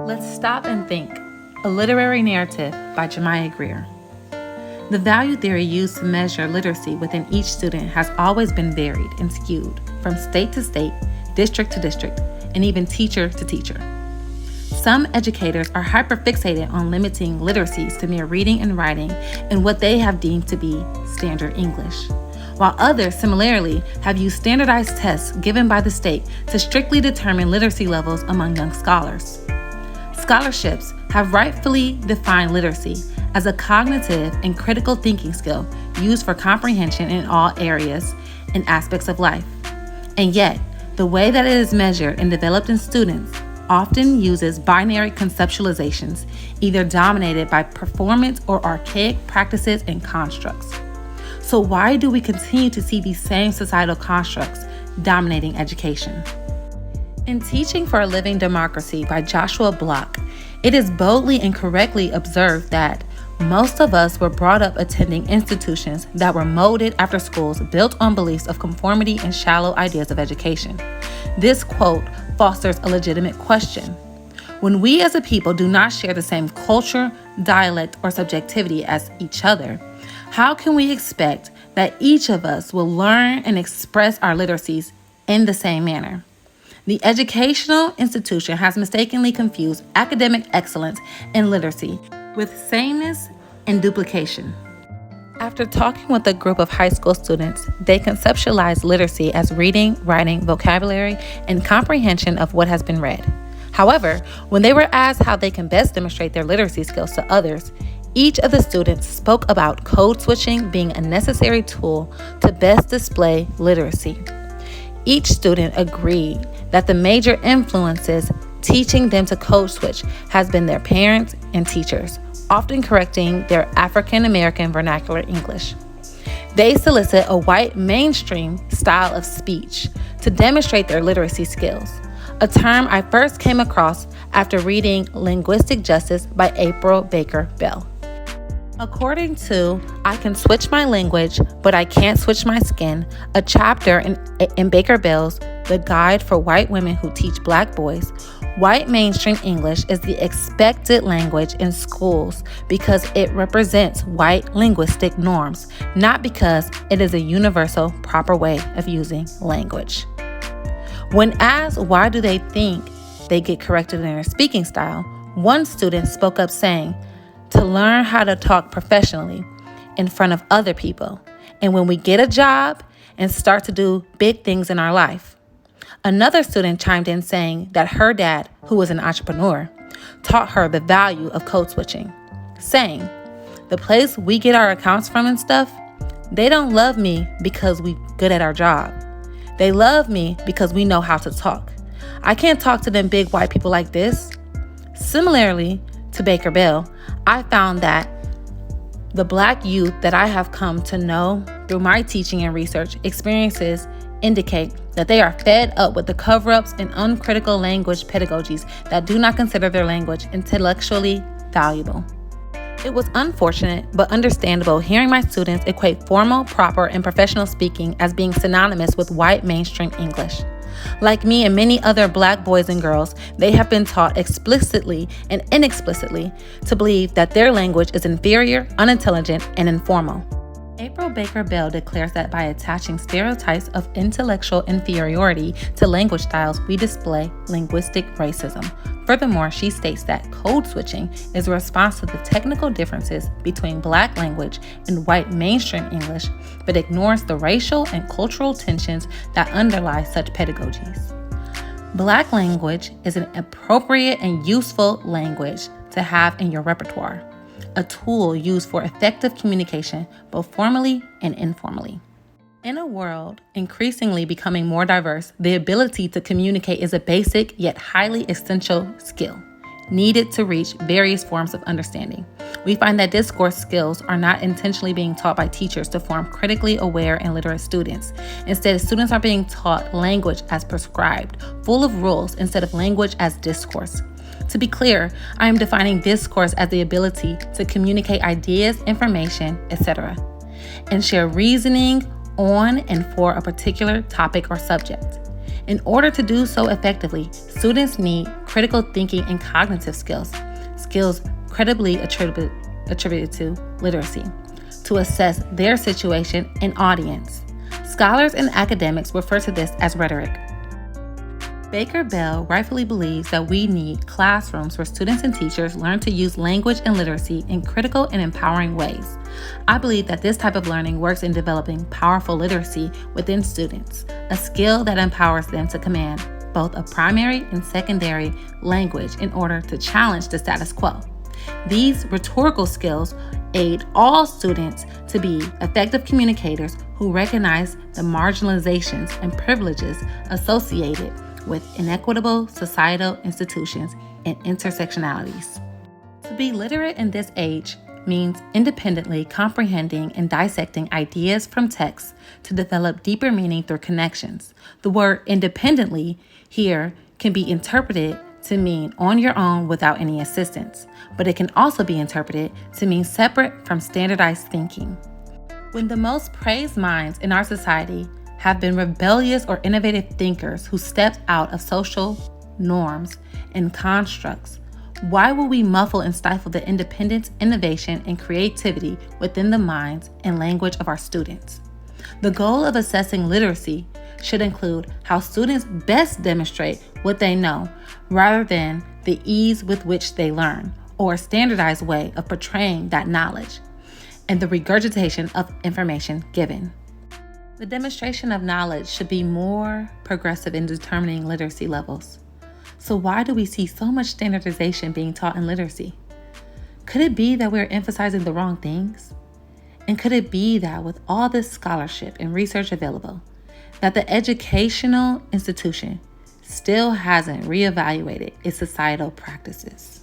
Let's Stop and Think, a literary narrative by Jemiah Greer. The value theory used to measure literacy within each student has always been varied and skewed from state to state, district to district, and even teacher to teacher. Some educators are hyperfixated on limiting literacies to mere reading and writing and what they have deemed to be standard English, while others similarly have used standardized tests given by the state to strictly determine literacy levels among young scholars. Scholarships have rightfully defined literacy as a cognitive and critical thinking skill used for comprehension in all areas and aspects of life. And yet, the way that it is measured and developed in students often uses binary conceptualizations, either dominated by performance or archaic practices and constructs. So why do we continue to see these same societal constructs dominating education? In Teaching for a Living Democracy by Joshua Block, it is boldly and correctly observed that most of us were brought up attending institutions that were molded after schools built on beliefs of conformity and shallow ideas of education. This quote fosters a legitimate question. When we as a people do not share the same culture, dialect, or subjectivity as each other, how can we expect that each of us will learn and express our literacies in the same manner? The educational institution has mistakenly confused academic excellence and literacy with sameness and duplication. After talking with a group of high school students, they conceptualized literacy as reading, writing, vocabulary, and comprehension of what has been read. However, when they were asked how they can best demonstrate their literacy skills to others, each of the students spoke about code switching being a necessary tool to best display literacy. Each student agreed that the major influences teaching them to code switch has been their parents and teachers, often correcting their African American vernacular English. They solicit a white mainstream style of speech to demonstrate their literacy skills, a term I first came across after reading Linguistic Justice by April Baker Bell. According to I Can Switch My Language, But I Can't Switch My Skin, a chapter in Baker Bell's The Guide for White Women Who Teach Black Boys, white mainstream English is the expected language in schools because it represents white linguistic norms, not because it is a universal, proper way of using language. When asked why do they think they get corrected in their speaking style, one student spoke up saying, to learn how to talk professionally in front of other people, and when we get a job and start to do big things in our life. Another student chimed in saying that her dad, who was an entrepreneur, taught her the value of code switching, saying, the place we get our accounts from and stuff, they don't love me because we're good at our job. They love me because we know how to talk. I can't talk to them big white people like this. Similarly to Baker Bell, I found that the Black youth that I have come to know through my teaching and research experiences indicate that they are fed up with the cover-ups and uncritical language pedagogies that do not consider their language intellectually valuable. It was unfortunate but understandable hearing my students equate formal, proper, and professional speaking as being synonymous with white mainstream English. Like me and many other Black boys and girls, they have been taught explicitly and inexplicitly to believe that their language is inferior, unintelligent, and informal. April Baker Bell declares that by attaching stereotypes of intellectual inferiority to language styles, we display linguistic racism. Furthermore, she states that code switching is a response to the technical differences between Black language and white mainstream English, but ignores the racial and cultural tensions that underlie such pedagogies. Black language is an appropriate and useful language to have in your repertoire, a tool used for effective communication both formally and informally. In a world increasingly becoming more diverse, the ability to communicate is a basic yet highly essential skill needed to reach various forms of understanding. We find that discourse skills are not intentionally being taught by teachers to form critically aware and literate students. Instead, students are being taught language as prescribed, full of rules, instead of language as discourse. To be clear, I am defining discourse as the ability to communicate ideas, information, etc., and share reasoning on and for a particular topic or subject. In order to do so effectively, students need critical thinking and cognitive skills, skills credibly attributed to literacy, to assess their situation and audience. Scholars and academics refer to this as rhetoric. Baker Bell rightfully believes that we need classrooms where students and teachers learn to use language and literacy in critical and empowering ways. I believe that this type of learning works in developing powerful literacy within students, a skill that empowers them to command both a primary and secondary language in order to challenge the status quo. These rhetorical skills aid all students to be effective communicators who recognize the marginalizations and privileges associated with inequitable societal institutions and intersectionalities. To be literate in this age means independently comprehending and dissecting ideas from texts to develop deeper meaning through connections. The word independently here can be interpreted to mean on your own without any assistance, but it can also be interpreted to mean separate from standardized thinking. When the most praised minds in our society have been rebellious or innovative thinkers who stepped out of social norms and constructs, why will we muffle and stifle the independence, innovation, and creativity within the minds and language of our students? The goal of assessing literacy should include how students best demonstrate what they know, rather than the ease with which they learn, or a standardized way of portraying that knowledge, and the regurgitation of information given. The demonstration of knowledge should be more progressive in determining literacy levels. So why do we see so much standardization being taught in literacy? Could it be that we're emphasizing the wrong things? And could it be that with all this scholarship and research available, that the educational institution still hasn't reevaluated its societal practices?